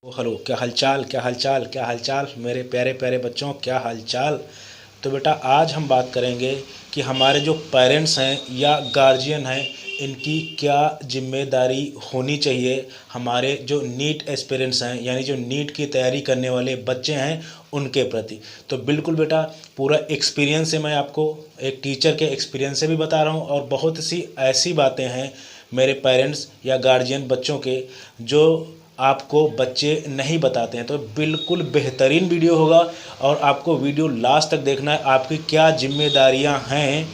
Hello, क्या हालचाल, क्या हालचाल, क्या हालचाल मेरे प्यारे प्यारे बच्चों, क्या हालचाल। तो बेटा आज हम बात करेंगे कि हमारे जो पेरेंट्स हैं या गार्जियन हैं, इनकी क्या जिम्मेदारी होनी चाहिए हमारे जो नीट एस्पिरेंट्स हैं, यानी जो नीट की तैयारी करने वाले बच्चे हैं उनके प्रति। तो बिल्कुल बेटा, पूरा एक्सपीरियंस से मैं आपको एक टीचर के एक्सपीरियंस से भी बता रहा हूँ, और बहुत सी ऐसी बातें हैं मेरे पेरेंट्स या गार्जियन बच्चों के जो आपको बच्चे नहीं बताते हैं। तो बिल्कुल बेहतरीन वीडियो होगा और आपको वीडियो लास्ट तक देखना है। आपकी क्या जिम्मेदारियां हैं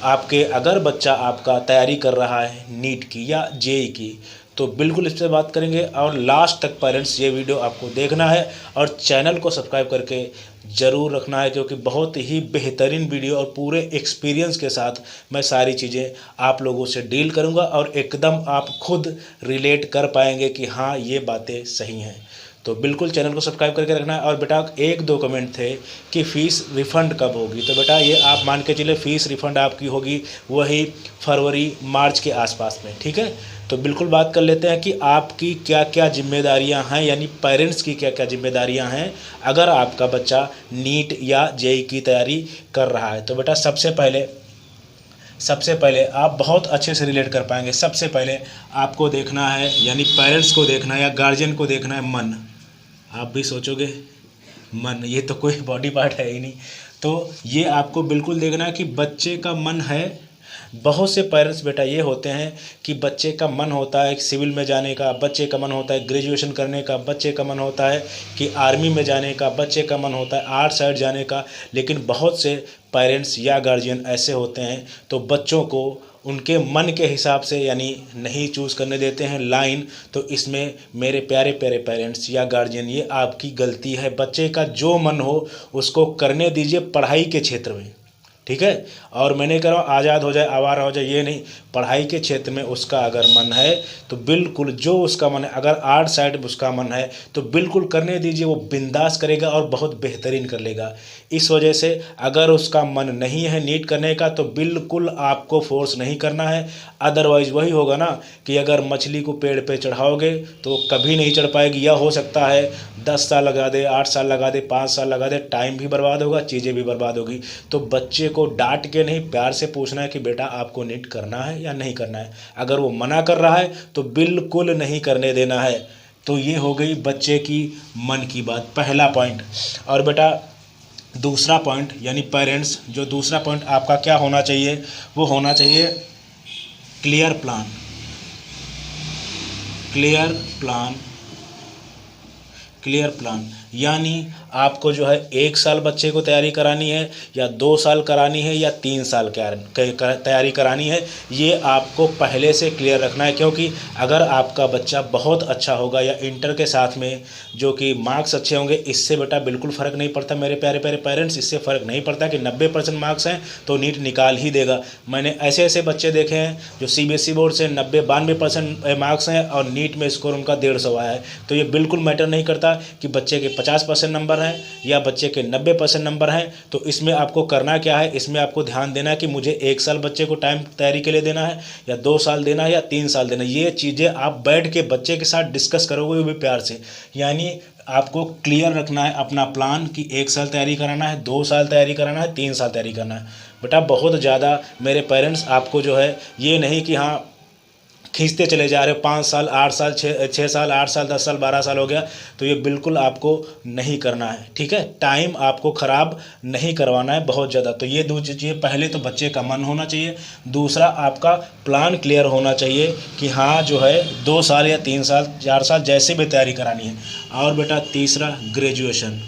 आपके, अगर बच्चा आपका तैयारी कर रहा है नीट की या जेई की, तो बिल्कुल इस पर बात करेंगे। और लास्ट तक पेरेंट्स ये वीडियो आपको देखना है और चैनल को सब्सक्राइब करके ज़रूर रखना है, क्योंकि बहुत ही बेहतरीन वीडियो और पूरे एक्सपीरियंस के साथ मैं सारी चीज़ें आप लोगों से डील करूंगा और एकदम आप खुद रिलेट कर पाएंगे कि हाँ ये बातें सही हैं। तो बिल्कुल चैनल को सब्सक्राइब करके रखना है। और बेटा एक दो कमेंट थे कि फ़ीस रिफ़ंड कब होगी, तो बेटा ये आप मान के चलिए फ़ीस रिफ़ंड आपकी होगी वही फरवरी मार्च के आसपास में, ठीक है। तो बिल्कुल बात कर लेते हैं कि आपकी क्या क्या जिम्मेदारियां हैं, यानी पेरेंट्स की क्या क्या जिम्मेदारियां हैं अगर आपका बच्चा नीट या जेई की तैयारी कर रहा है। तो बेटा सबसे पहले आप बहुत अच्छे से रिलेट कर पाएंगे। सबसे पहले आपको देखना है, यानी पेरेंट्स को देखना है या गार्जियन को देखना है मन। आप भी सोचोगे मन, ये तो कोई बॉडी पार्ट है ही नहीं। तो ये आपको बिल्कुल देखना है कि बच्चे का मन है। बहुत से पेरेंट्स बेटा ये होते हैं कि बच्चे का मन होता है सिविल में जाने का, बच्चे का मन होता है ग्रेजुएशन करने का, बच्चे का मन होता है कि आर्मी में जाने का, बच्चे का मन होता है आर्ट साइड जाने का। लेकिन बहुत से पेरेंट्स या गार्जियन ऐसे होते हैं तो बच्चों को उनके मन के हिसाब से यानी नहीं चूज़ करने देते हैं लाइन। तो इसमें मेरे प्यारे प्यारे पेरेंट्स या गार्जियन, ये आपकी गलती है। बच्चे का जो मन हो उसको करने दीजिए पढ़ाई के क्षेत्र में, ठीक है। और मैंने कहा आज़ाद हो जाए, आवारा हो जाए, ये नहीं। पढ़ाई के क्षेत्र में उसका अगर मन है तो बिल्कुल जो उसका मन है, अगर आर्ट साइड उसका मन है तो बिल्कुल करने दीजिए, वो बिंदास करेगा और बहुत बेहतरीन कर लेगा। इस वजह से अगर उसका मन नहीं है नीट करने का तो बिल्कुल आपको फोर्स नहीं करना है। अदरवाइज़ वही होगा ना कि अगर मछली को पेड़ पे चढ़ाओगे तो कभी नहीं चढ़ पाएगी, या हो सकता है 10 साल लगा दे, 8 साल लगा दे, 5 साल लगा दे, टाइम भी बर्बाद होगा, चीज़ें भी बर्बाद होगी। तो बच्चे को डांट के नहीं, प्यार से पूछना है कि बेटा आपको नीट करना है या नहीं करना है। अगर वो मना कर रहा है तो बिल्कुल नहीं करने देना है। तो ये हो गई बच्चे की मन की बात, पहला पॉइंट। और बेटा दूसरा पॉइंट, यानी पेरेंट्स जो दूसरा पॉइंट आपका क्या होना चाहिए, वो होना चाहिए clear plan. Clear plan, clear plan यानी आपको जो है 1 साल बच्चे को तैयारी करानी है या 2 साल करानी है या 3 साल तैयारी करानी है, ये आपको पहले से क्लियर रखना है। क्योंकि अगर आपका बच्चा बहुत अच्छा होगा या इंटर के साथ में जो कि मार्क्स अच्छे होंगे, इससे बेटा बिल्कुल फ़र्क नहीं पड़ता मेरे प्यारे प्यारे पेरेंट्स। इससे फ़र्क नहीं पड़ता कि 90% मार्क्स हैं तो नीट निकाल ही देगा। मैंने ऐसे ऐसे बच्चे देखे हैं जो CBSE बोर्ड से 90-92% मार्क्स हैं और नीट में स्कोर उनका 150 आया है। तो ये बिल्कुल मैटर नहीं करता कि बच्चे के 50% नंबर हैं या बच्चे के 90% नंबर हैं। तो इसमें आपको करना क्या है, इसमें आपको ध्यान देना है कि मुझे 1 साल बच्चे को टाइम तैयारी के लिए देना है या 2 साल देना है या 3 साल देना है। ये चीज़ें आप बैठ के बच्चे के साथ डिस्कस करोगे, वो भी प्यार से। यानी आपको क्लियर रखना है अपना प्लान कि 1 साल तैयारी कराना है, 2 साल तैयारी कराना है, 3 साल तैयारी करना है। बेटा बहुत ज़्यादा मेरे पेरेंट्स आपको जो है ये नहीं कि हाँ खींचते चले जा रहे हो, 5 साल 8 साल 6 साल 8 साल 10 साल 12 साल हो गया, तो ये बिल्कुल आपको नहीं करना है, ठीक है। टाइम आपको ख़राब नहीं करवाना है बहुत ज़्यादा। तो ये दो चीज़ें, पहले तो बच्चे का मन होना चाहिए, दूसरा आपका प्लान क्लियर होना चाहिए कि हाँ जो है 2 साल या 3 साल 4 साल जैसे भी तैयारी करानी है। और बेटा तीसरा ग्रेजुएशन।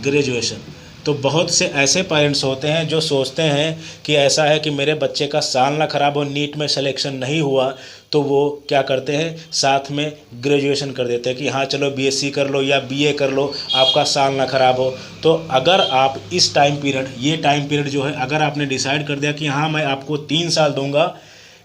ग्रेजुएशन तो बहुत से ऐसे पेरेंट्स होते हैं जो सोचते हैं कि ऐसा है कि मेरे बच्चे का साल ना ख़राब हो, नीट में सिलेक्शन नहीं हुआ, तो वो क्या करते हैं साथ में ग्रेजुएशन कर देते हैं कि हाँ चलो BSc कर लो या BA कर लो, आपका साल ना ख़राब हो। तो अगर आप इस टाइम पीरियड, ये टाइम पीरियड जो है अगर आपने डिसाइड कर दिया कि हाँ मैं आपको 3 साल दूंगा,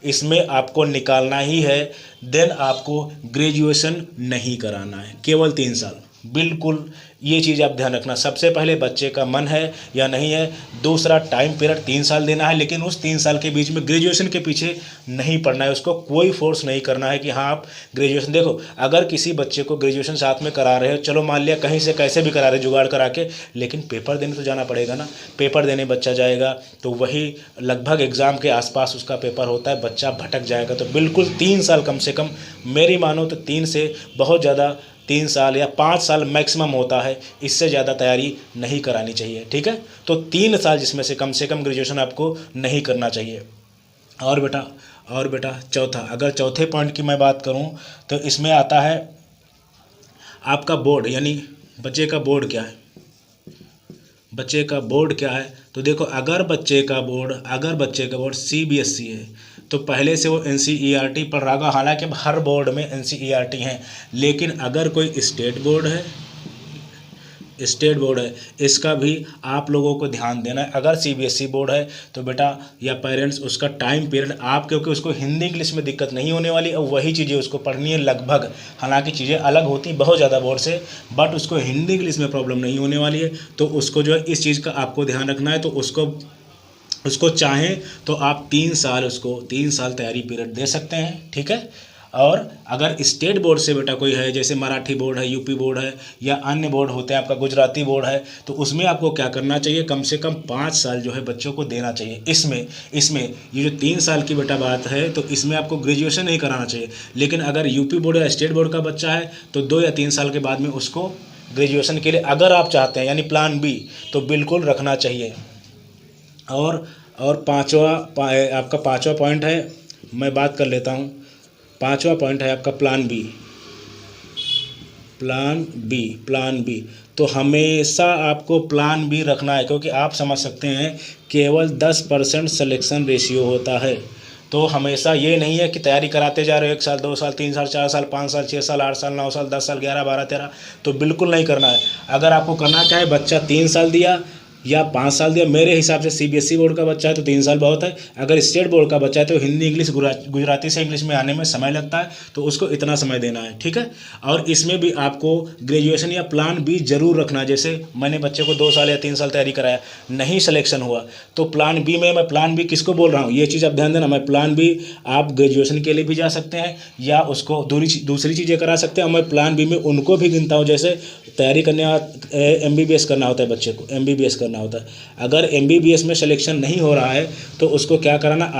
इसमें आपको निकालना ही है, देन आपको ग्रेजुएशन नहीं कराना है, केवल 3 साल। बिल्कुल ये चीज़ आप ध्यान रखना। सबसे पहले बच्चे का मन है या नहीं है, दूसरा टाइम पीरियड 3 साल देना है, लेकिन उस 3 साल के बीच में ग्रेजुएशन के पीछे नहीं पढ़ना है, उसको कोई फोर्स नहीं करना है कि हाँ आप ग्रेजुएशन। देखो अगर किसी बच्चे को ग्रेजुएशन साथ में करा रहे हो, चलो मान लिया कहीं से कैसे भी करा रहे जुगाड़ करा के, लेकिन पेपर देने तो जाना पड़ेगा ना। पेपर देने बच्चा जाएगा तो वही लगभग एग्ज़ाम के आसपास उसका पेपर होता है, बच्चा भटक जाएगा। तो बिल्कुल 3 साल कम से कम, मेरी मानो तो 3 से बहुत ज़्यादा 3 साल या 5 साल मैक्सिमम होता है, इससे ज़्यादा तैयारी नहीं करानी चाहिए। ठीक है, तो 3 साल जिसमें से कम ग्रेजुएशन आपको नहीं करना चाहिए। और बेटा चौथा, अगर चौथे पॉइंट की मैं बात करूं तो इसमें आता है आपका बोर्ड, यानी बच्चे का बोर्ड क्या है। बच्चे का बोर्ड क्या है, तो देखो अगर बच्चे का बोर्ड CBSE है तो पहले से वो NCERT पढ़ रहा होगा। हालांकि अब हर बोर्ड में NCERT हैं, लेकिन अगर कोई स्टेट बोर्ड है इसका भी आप लोगों को ध्यान देना है। अगर CBSE बोर्ड है तो बेटा या पेरेंट्स उसका टाइम पीरियड आप, क्योंकि उसको हिंदी इंग्लिश में दिक्कत नहीं होने वाली और वही चीज़ें उसको पढ़नी है लगभग, हालांकि चीज़ें अलग होती बहुत ज़्यादा बोर्ड से, बट उसको हिंदी इंग्लिश में प्रॉब्लम नहीं होने वाली है। तो उसको जो है इस चीज़ का आपको ध्यान रखना है। तो उसको चाहें तो आप 3 साल तैयारी पीरियड दे सकते हैं। ठीक है, और अगर स्टेट बोर्ड से बेटा कोई है, जैसे मराठी बोर्ड है, यूपी बोर्ड है, या अन्य बोर्ड होते हैं, आपका गुजराती बोर्ड है, तो उसमें आपको क्या करना चाहिए, कम से कम 5 साल जो है बच्चों को देना चाहिए। इसमें ये जो 3 साल की बेटा बात है, तो इसमें आपको ग्रेजुएशन नहीं कराना चाहिए। लेकिन अगर यूपी बोर्ड या स्टेट बोर्ड का बच्चा है तो 2 या 3 साल के बाद में उसको ग्रेजुएशन के लिए अगर आप चाहते हैं, यानी प्लान B, तो बिल्कुल रखना चाहिए। और आपका पाँचवा पॉइंट है, मैं बात कर लेता हूँ। पाँचवा पॉइंट है आपका प्लान बी। तो हमेशा आपको प्लान बी रखना है, क्योंकि आप समझ सकते हैं केवल 10% सिलेक्शन रेशियो होता है। तो हमेशा ये नहीं है कि तैयारी कराते जा रहे हो 1 साल 2 साल 3 साल 4 साल 5 साल 6 साल 8 साल 9 साल 10 साल 11 12 13, तो बिल्कुल नहीं करना है। अगर आपको करना क्या है, बच्चा 3 साल दिया या 5 साल दिया, मेरे हिसाब से CBSE बोर्ड का बच्चा है तो 3 साल बहुत है। अगर स्टेट बोर्ड का बच्चा है तो हिंदी इंग्लिश गुजराती से इंग्लिश में आने में समय लगता है, तो उसको इतना समय देना है। ठीक है, और इसमें भी आपको ग्रेजुएशन या प्लान B जरूर रखना। जैसे मैंने बच्चे को 2 साल या 3 साल तैयारी कराया, नहीं सिलेक्शन हुआ, तो प्लान B में, मैं प्लान B किसको बोल रहा हूँ ये चीज़ आप ध्यान देना। मैं प्लान B आप ग्रेजुएशन के लिए भी जा सकते हैं या उसको दूसरी चीज़ें करा सकते हैं। और मैं प्लान B में उनको भी गिनता हूँ, जैसे तैयारी करने MBBS करना होता है, बच्चे को MBBS करना होता है। अगर MBBS में सिलेक्शन नहीं हो रहा है तो उसको क्या कराना,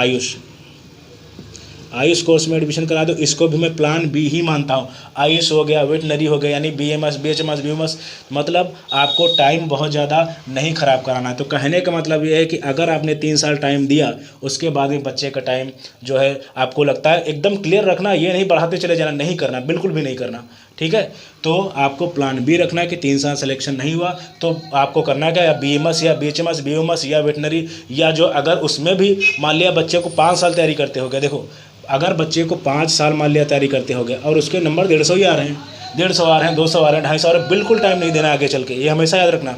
आयुष कोर्स में एडमिशन करा दो। इसको भी मैं प्लान B ही मानता हूँ। आयुष हो गया, वेटनरी हो गया, यानी BMS BHMS BUMS, मतलब आपको टाइम बहुत ज़्यादा नहीं ख़राब कराना है। तो कहने का मतलब ये है कि अगर आपने 3 साल टाइम दिया, उसके बाद में बच्चे का टाइम जो है आपको लगता है एकदम क्लियर रखना, ये नहीं बढ़ाते चले जाना, नहीं करना, बिल्कुल भी नहीं करना। ठीक है, तो आपको प्लान B रखना है कि 3 साल सिलेक्शन नहीं हुआ तो आपको करना क्या, या BMS या BHMS BUMS या वेटनरी, या जो अगर उसमें भी मान लिया बच्चे को 5 साल तैयारी करते हो गए। देखो अगर बच्चे को 5 साल मान लिया तैयारी करते हो गए और उसके नंबर 150 ही आ रहे हैं, 150 आ रहे हैं, 200 आ रहे हैं, 250 आ रहे हैं, बिल्कुल टाइम नहीं देना आगे चल के, ये हमेशा याद रखना।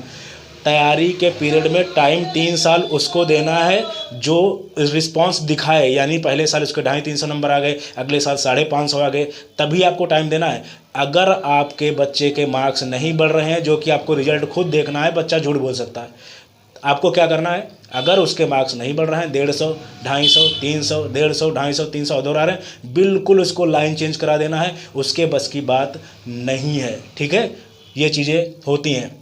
तैयारी के पीरियड में टाइम 3 साल उसको देना है जो रिस्पांस दिखाए, यानी पहले साल उसके 250-300 नंबर आ गए, अगले साल 550 आ गए, तभी आपको टाइम देना है। अगर आपके बच्चे के मार्क्स नहीं बढ़ रहे हैं, जो कि आपको रिजल्ट खुद देखना है, बच्चा झूठ बोल सकता है, आपको क्या करना है, अगर उसके मार्क्स नहीं बढ़ रहे हैं, 150 250 300 150 250 300 उधर आ रहे हैं, बिल्कुल उसको लाइन चेंज करा देना है, उसके बस की बात नहीं है। ठीक है, ये चीज़ें होती हैं।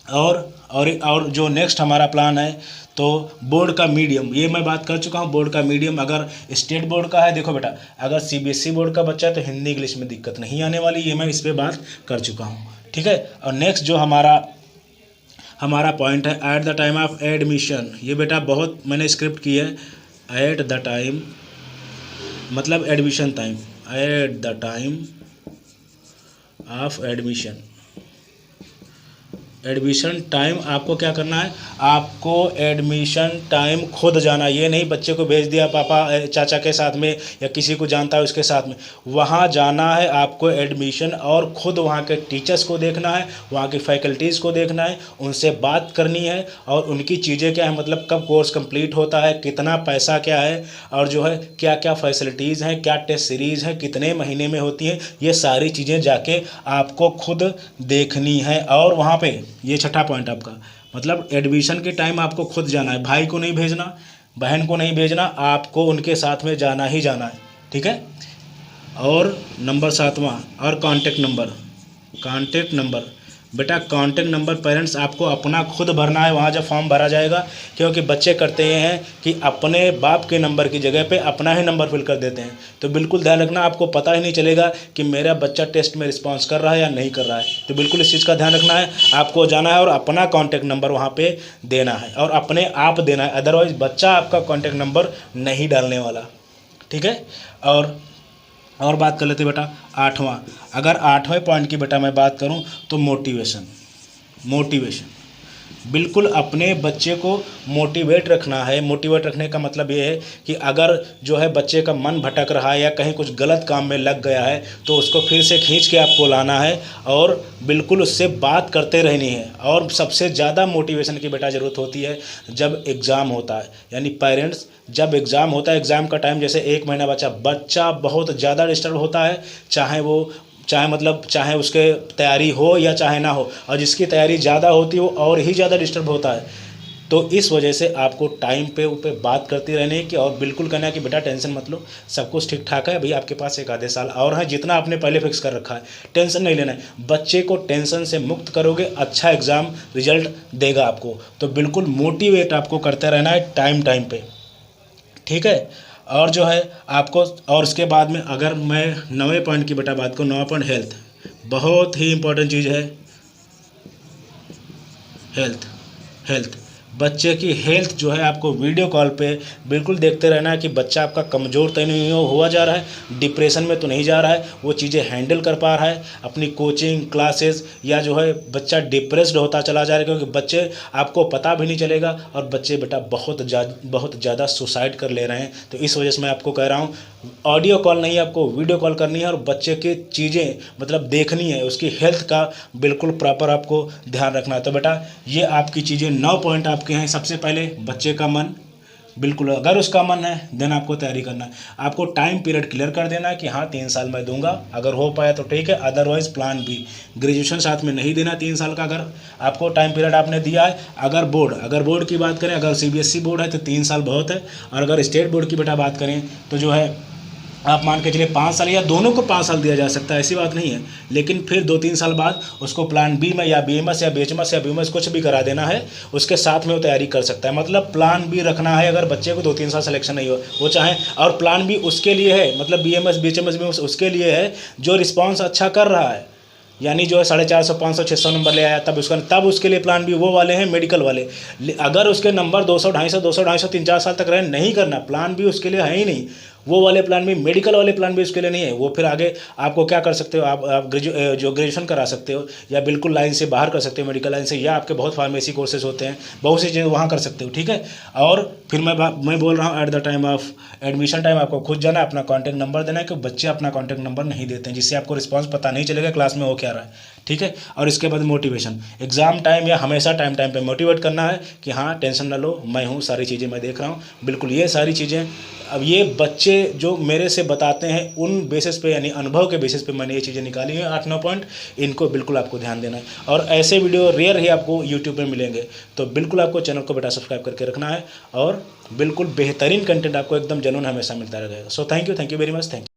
और जो नेक्स्ट हमारा प्लान है, तो बोर्ड का मीडियम, ये मैं बात कर चुका हूँ। बोर्ड का मीडियम अगर स्टेट बोर्ड का है, देखो बेटा अगर CBSE बोर्ड का बच्चा है तो हिंदी इंग्लिश में दिक्कत नहीं आने वाली, ये मैं इस पर बात कर चुका हूँ। ठीक है, और नेक्स्ट जो हमारा पॉइंट है at the time of admission, ये बेटा बहुत मैंने स्क्रिप्ट की है। एट द टाइम मतलब admission time, at the time of admission, admission time आपको क्या करना है, आपको एडमिशन टाइम खुद जाना, ये नहीं बच्चे को भेज दिया पापा चाचा के साथ में या किसी को जानता है उसके साथ में, वहाँ जाना है आपको एडमिशन, और ख़ुद वहाँ के टीचर्स को देखना है, वहाँ की फैकल्टीज़ को देखना है, उनसे बात करनी है, और उनकी चीज़ें क्या है, मतलब कब कोर्स कंप्लीट होता है, कितना पैसा क्या है, और जो है क्या क्या फैसिलिटीज़ हैं, क्या टेस्ट सीरीज़ है, कितने महीने में होती हैं, ये सारी चीज़ें जाके आपको खुद देखनी है। और वहाँ पे ये छठा पॉइंट आपका, मतलब एडमिशन के टाइम आपको खुद जाना है, भाई को नहीं भेजना, बहन को नहीं भेजना, आपको उनके साथ में जाना ही जाना है, ठीक है। और नंबर 7वां, और कांटेक्ट नंबर बेटा, कांटेक्ट नंबर पेरेंट्स आपको अपना खुद भरना है वहाँ जब फॉर्म भरा जाएगा, क्योंकि बच्चे करते ये हैं कि अपने बाप के नंबर की जगह पे अपना ही नंबर फिल कर देते हैं। तो बिल्कुल ध्यान रखना, आपको पता ही नहीं चलेगा कि मेरा बच्चा टेस्ट में रिस्पॉन्स कर रहा है या नहीं कर रहा है। तो बिल्कुल इस चीज़ का ध्यान रखना है, आपको जाना है और अपना कॉन्टैक्ट नंबर वहाँ पर देना है, और अपने आप देना है, अदरवाइज़ बच्चा आपका कॉन्टैक्ट नंबर नहीं डालने वाला, ठीक है। और बात कर लेते बेटा 8वां, अगर 8वें पॉइंट की बेटा मैं बात करूं तो मोटिवेशन बिल्कुल अपने बच्चे को मोटिवेट रखना है। मोटिवेट रखने का मतलब ये है कि अगर जो है बच्चे का मन भटक रहा है या कहीं कुछ गलत काम में लग गया है तो उसको फिर से खींच के आपको लाना है और बिल्कुल उससे बात करते रहनी है। और सबसे ज़्यादा मोटिवेशन की बेटा ज़रूरत होती है जब एग्ज़ाम होता है, यानी पेरेंट्स जब एग्ज़ाम होता है, एग्ज़ाम का टाइम जैसे 1 महीना बच्चा बहुत ज़्यादा डिस्टर्ब होता है, चाहे उसके तैयारी हो या चाहे ना हो, और जिसकी तैयारी ज़्यादा होती हो और ही ज़्यादा डिस्टर्ब होता है। तो इस वजह से आपको टाइम पे बात करती रहने की और बिल्कुल कहना है कि बेटा टेंशन मत लो, सब कुछ ठीक ठाक है, भाई आपके पास 1 आधे साल और है, जितना आपने पहले फिक्स कर रखा है टेंशन नहीं लेना है। बच्चे को टेंशन से मुक्त करोगे, अच्छा एग्ज़ाम रिजल्ट देगा आपको। तो बिल्कुल मोटिवेट आपको करते रहना है टाइम पे, ठीक है। और जो है आपको, और उसके बाद में अगर मैं 9वें पॉइंट की बेटा बात करूँ, 9वां पॉइंट हेल्थ, बहुत ही इंपॉर्टेंट चीज़ है हेल्थ। बच्चे की हेल्थ जो है आपको वीडियो कॉल पे बिल्कुल देखते रहना है कि बच्चा आपका कमज़ोर तो नहीं हुआ जा रहा है, डिप्रेशन में तो नहीं जा रहा है, वो चीज़ें हैंडल कर पा रहा है अपनी कोचिंग क्लासेस, या जो है बच्चा डिप्रेस्ड होता चला जा रहा है, क्योंकि बच्चे आपको पता भी नहीं चलेगा और बच्चे बेटा बहुत ज़्यादा सुसाइड कर ले रहे हैं। तो इस वजह से मैं आपको कह रहा हूँ ऑडियो कॉल नहीं, आपको वीडियो कॉल करनी है और बच्चे की चीज़ें मतलब देखनी है, उसकी हेल्थ का बिल्कुल प्रॉपर आपको ध्यान रखना है। तो बेटा ये आपकी चीज़ें 9 पॉइंट आपके हैं। सबसे पहले बच्चे का मन, बिल्कुल अगर उसका मन है देन आपको तैयारी करना है, आपको टाइम पीरियड क्लियर कर देना है कि हाँ 3 साल मैं दूंगा, अगर हो पाया तो ठीक है, अदरवाइज़ प्लान बी ग्रेजुएशन साथ में नहीं देना 3 साल का। अगर आपको टाइम पीरियड आपने दिया है, अगर बोर्ड की बात करें, अगर CBSE बोर्ड है तो 3 साल बहुत है, और अगर स्टेट बोर्ड की बेटा बात करें तो जो है आप मान के चलिए 5 साल, या दोनों को 5 साल दिया जा सकता है, ऐसी बात नहीं है। लेकिन फिर 2-3 साल बाद उसको प्लान बी में या BMS या BHMS या BMS कुछ भी करा देना है, उसके साथ में वो तैयारी कर सकता है। मतलब प्लान बी रखना है अगर बच्चे को 2-3 साल सिलेक्शन नहीं हो वो चाहे, और प्लान बी उसके लिए है, मतलब BMS BHMS उसके लिए है जो रिस्पॉन्स अच्छा कर रहा है, यानी जो है 450, 500, 600 नंबर ले आया, तब उसके लिए प्लान बी वो वाले हैं मेडिकल वाले। अगर उसके नंबर 200, 250, 3-4 साल तक रहे, नहीं करना, प्लान बी उसके लिए है ही नहीं, वो वाले प्लान भी, मेडिकल वाले प्लान भी उसके लिए नहीं है। वो फिर आगे आपको क्या कर सकते हो, आप ग्रेजुएशन करा सकते हो, या बिल्कुल लाइन से बाहर कर सकते हो, मेडिकल लाइन से, या आपके बहुत फार्मेसी कोर्सेज होते हैं, बहुत सी चीज़ें वहाँ कर सकते हो, ठीक है। और फिर मैं बोल रहा हूँ at the time of admission time आपको खुद जाना है, अपना कॉन्टैक्ट नंबर देना है, कि बच्चे अपना कॉन्टैक्ट नंबर नहीं देते हैं, जिससे आपको रिस्पॉन्स पता नहीं चलेगा क्लास में हो क्या रहा है, ठीक है। और इसके बाद मोटिवेशन, एग्ज़ाम टाइम या हमेशा टाइम पे मोटिवेट करना है कि हाँ टेंशन ना लो, मैं हूँ, सारी चीज़ें मैं देख रहा हूँ, बिल्कुल ये सारी चीज़ें। अब ये बच्चे जो मेरे से बताते हैं उन बेसिस पे, यानी अनुभव के बेसिस पे मैंने ये चीज़ें निकाली हैं 8-9 पॉइंट, इनको बिल्कुल आपको ध्यान देना है। और ऐसे वीडियो रेयर ही आपको यूट्यूब पे मिलेंगे, तो बिल्कुल आपको चैनल को बेटा सब्सक्राइब करके रखना है, और बिल्कुल बेहतरीन कंटेंट आपको एकदम जनून हमेशा मिलता रहेगा। So thank you very much, thank you.